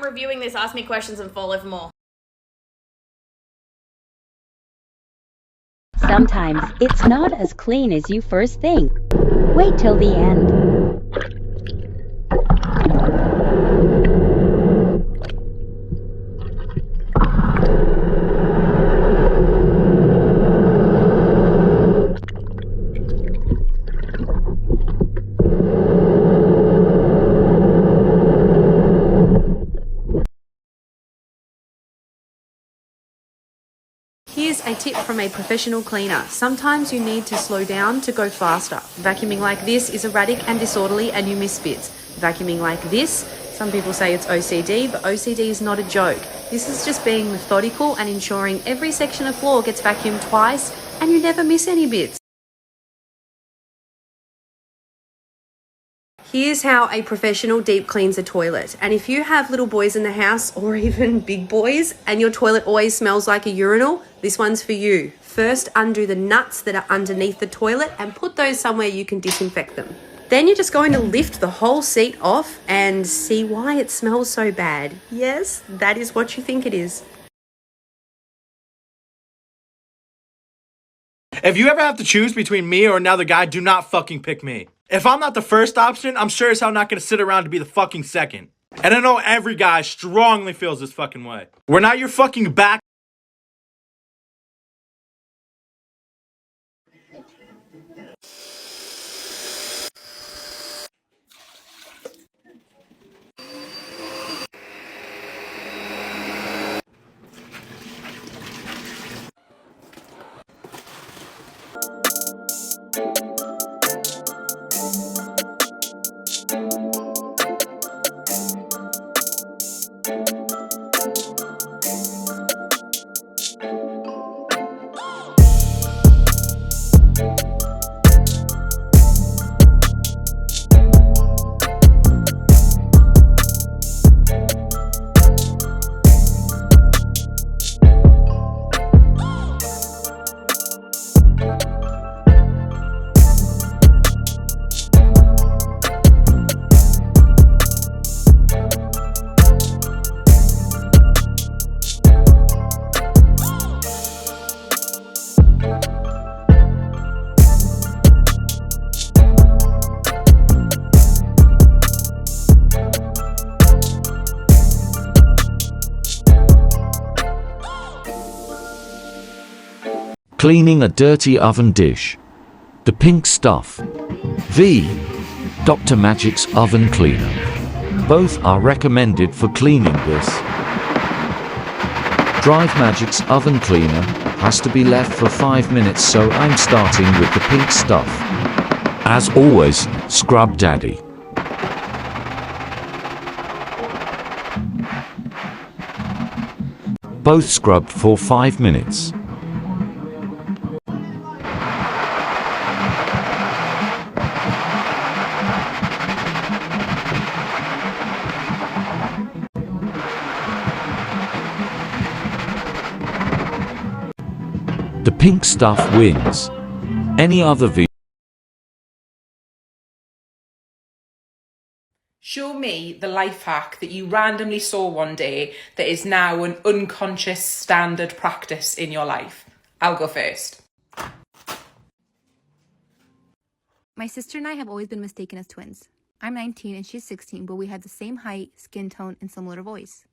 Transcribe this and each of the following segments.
reviewing this, ask me questions and follow for more. Sometimes it's not as clean as you first think. Wait till the end. Here's a tip from a professional cleaner. Sometimes you need to slow down to go faster. Vacuuming like this is erratic and disorderly and you miss bits. Vacuuming like this, some people say it's OCD, but OCD is not a joke. This is just being methodical and ensuring every section of floor gets vacuumed twice and you never miss any bits. Here's how a professional deep cleans a toilet. And if you have little boys in the house or even big boys and your toilet always smells like a urinal, this one's for you. First, undo the nuts that are underneath the toilet and put those somewhere you can disinfect them. Then you're just going to lift the whole seat off and see why it smells so bad. Yes, that is what you think it is. If you ever have to choose between me or another guy, do not fucking pick me. If I'm not the first option, I'm sure as hell not gonna sit around to be the fucking second. And I know every guy strongly feels this fucking way. We're not your fucking back. Cleaning a dirty oven dish. The pink stuff. V. Dr. Magic's oven cleaner. Both are recommended for cleaning this. Drive Magic's oven cleaner has to be left for 5 minutes, so I'm starting with the pink stuff. As always, Scrub Daddy. Both scrubbed for 5 minutes. The pink stuff wins. Any other V. Show me the life hack that you randomly saw one day that is now an unconscious standard practice in your life. I'll go first. My sister and I have always been mistaken as twins. I'm 19 and she's 16, but we have the same height, skin tone, and similar voice.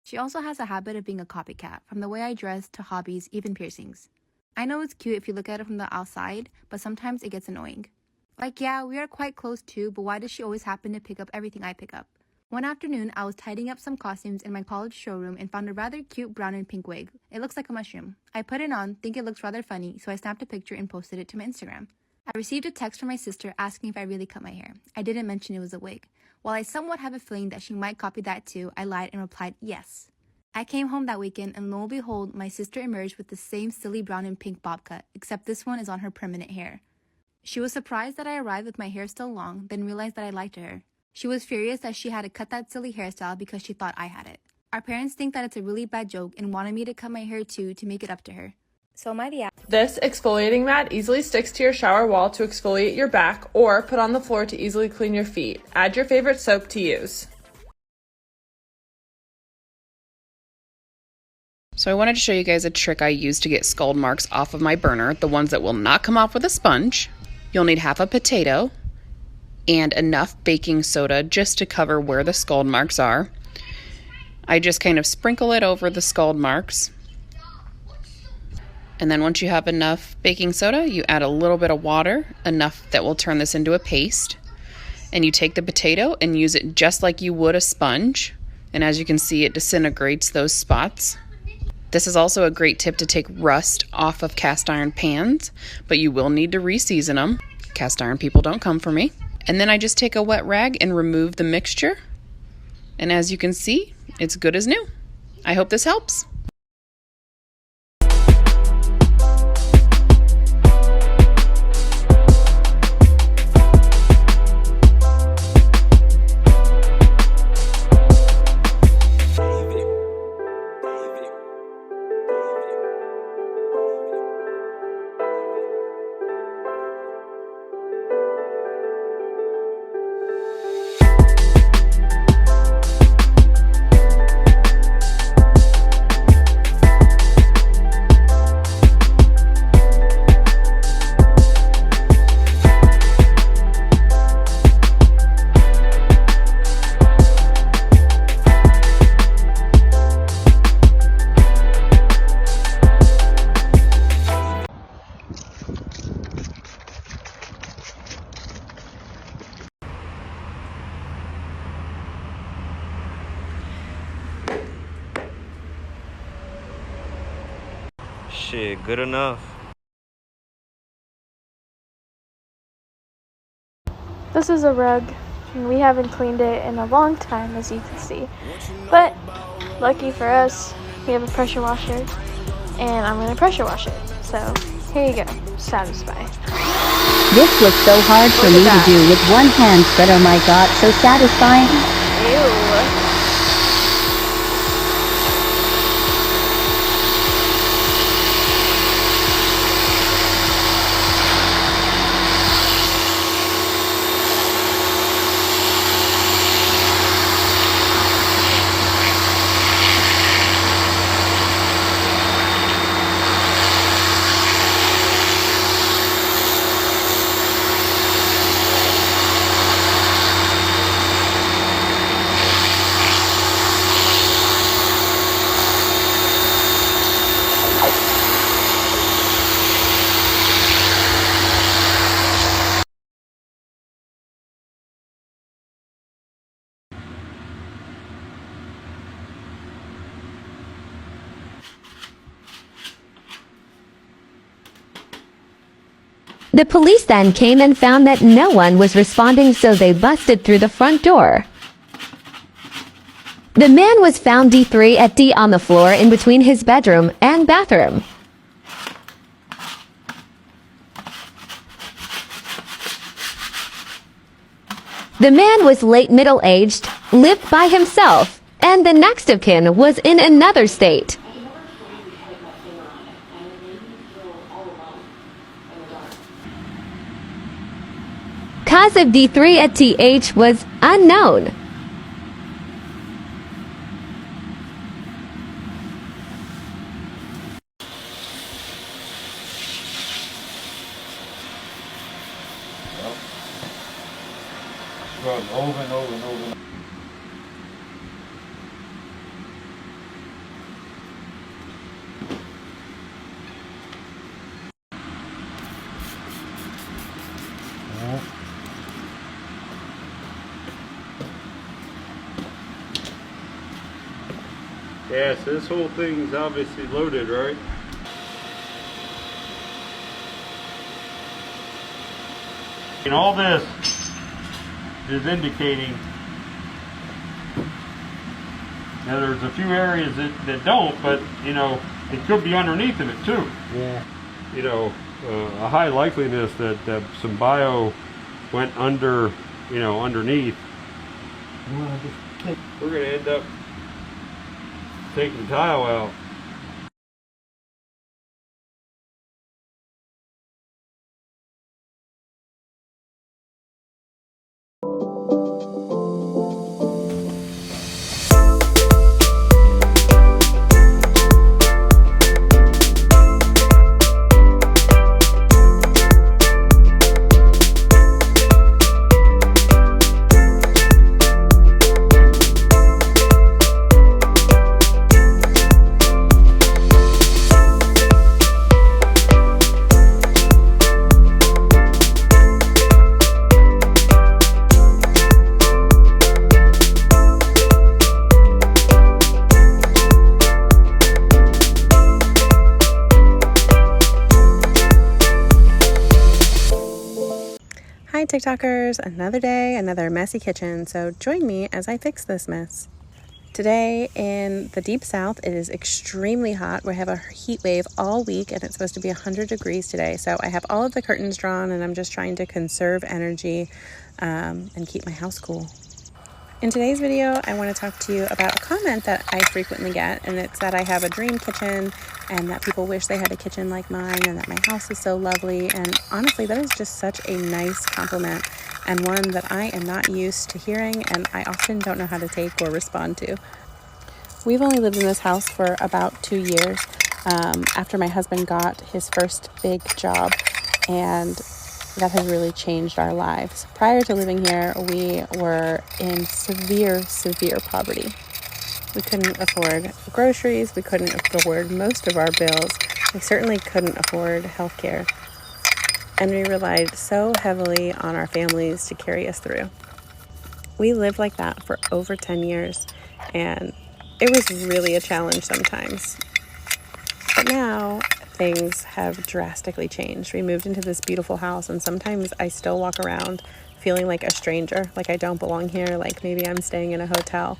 She also has a habit of being a copycat, from the way I dress to hobbies, even piercings. I know it's cute if you look at it from the outside, but sometimes it gets annoying. Like, yeah, we are quite close too, but why does she always happen to pick up everything I pick up? One afternoon, I was tidying up some costumes in my college showroom and found a rather cute brown and pink wig. It looks like a mushroom. I put it on, think it looks rather funny, so I snapped a picture and posted it to my Instagram. I received a text from my sister asking if I really cut my hair. I didn't mention it was a wig. While I somewhat have a feeling that she might copy that too, I lied and replied yes. I came home that weekend and lo and behold, my sister emerged with the same silly brown and pink bob cut, except this one is on her permanent hair. She was surprised that I arrived with my hair still long, then realized that I lied to her. She was furious that she had to cut that silly hairstyle because she thought I had it. Our parents think that it's a really bad joke and wanted me to cut my hair too to make it up to her. So am I the This exfoliating mat easily sticks to your shower wall to exfoliate your back or put on the floor to easily clean your feet. Add your favorite soap to use. So I wanted to show you guys a trick I use to get scald marks off of my burner, the ones that will not come off with a sponge. You'll need half a potato and enough baking soda just to cover where the scald marks are. I just kind of sprinkle it over the scald marks. And then once you have enough baking soda, you add a little bit of water, enough that will turn this into a paste. And you take the potato and use it just like you would a sponge. And as you can see, it disintegrates those spots. This is also a great tip to take rust off of cast iron pans, but you will need to reseason them. Cast iron people don't come for me. And then I just take a wet rag and remove the mixture. And as you can see, it's good as new. I hope this helps. Shit, good enough. This is a rug, and we haven't cleaned it in a long time, as you can see. But, lucky for us, we have a pressure washer, and I'm gonna pressure wash it. So, here you go, Satisfy. This was so hard for me to do with one hand, but oh my god, so satisfying. Ew. The police then came and found that no one was responding, so they busted through the front door. The man was found D3 at D on the floor in between his bedroom and bathroom. The man was late middle-aged, lived by himself, and the next of kin was in another state. Cause of D3 at TH was unknown. Over and over and over. Yeah, so this whole thing's obviously loaded, right? And all this is indicating now there's a few areas that don't, but you know, it could be underneath of it too. Yeah. You know, a high likeliness that some bio went under, you know, underneath. We're gonna end up taking the tile out. Hi TikTokers, another day, another messy kitchen, so join me as I fix this mess. Today in the deep south, it is extremely hot. We have a heat wave all week and it's supposed to be 100 degrees today. So I have all of the curtains drawn and I'm just trying to conserve energy and keep my house cool. In today's video, I want to talk to you about a comment that I frequently get, and it's that I have a dream kitchen and that people wish they had a kitchen like mine and that my house is so lovely. And honestly, that is just such a nice compliment and one that I am not used to hearing and I often don't know how to take or respond to. We've only lived in this house for about 2 years after my husband got his first big job, and that has really changed our lives. Prior to living here, we were in severe poverty. We couldn't afford groceries, we couldn't afford most of our bills, we certainly couldn't afford healthcare, and we relied so heavily on our families to carry us through. We lived like that for over 10 years, and it was really a challenge sometimes. But now things have drastically changed. We moved into this beautiful house and sometimes I still walk around feeling like a stranger, like I don't belong here, like maybe I'm staying in a hotel.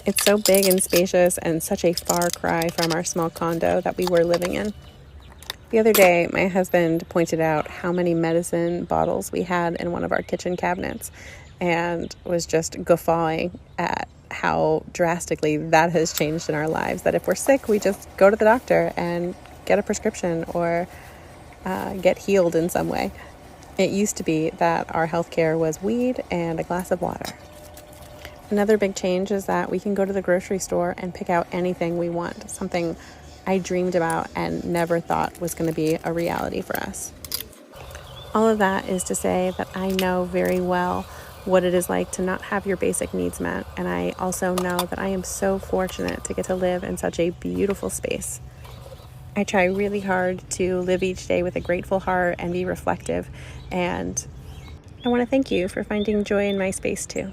It's so big and spacious and such a far cry from our small condo that we were living in. The other day, my husband pointed out how many medicine bottles we had in one of our kitchen cabinets and was just guffawing at how drastically that has changed in our lives, that if we're sick, we just go to the doctor and get a prescription or get healed in some way. It used to be that our healthcare was weed and a glass of water. Another big change is that we can go to the grocery store and pick out anything we want, something I dreamed about and never thought was going to be a reality for us. All of that is to say that I know very well what it is like to not have your basic needs met, and I also know that I am so fortunate to get to live in such a beautiful space. I try really hard to live each day with a grateful heart and be reflective, and I want to thank you for finding joy in my space too.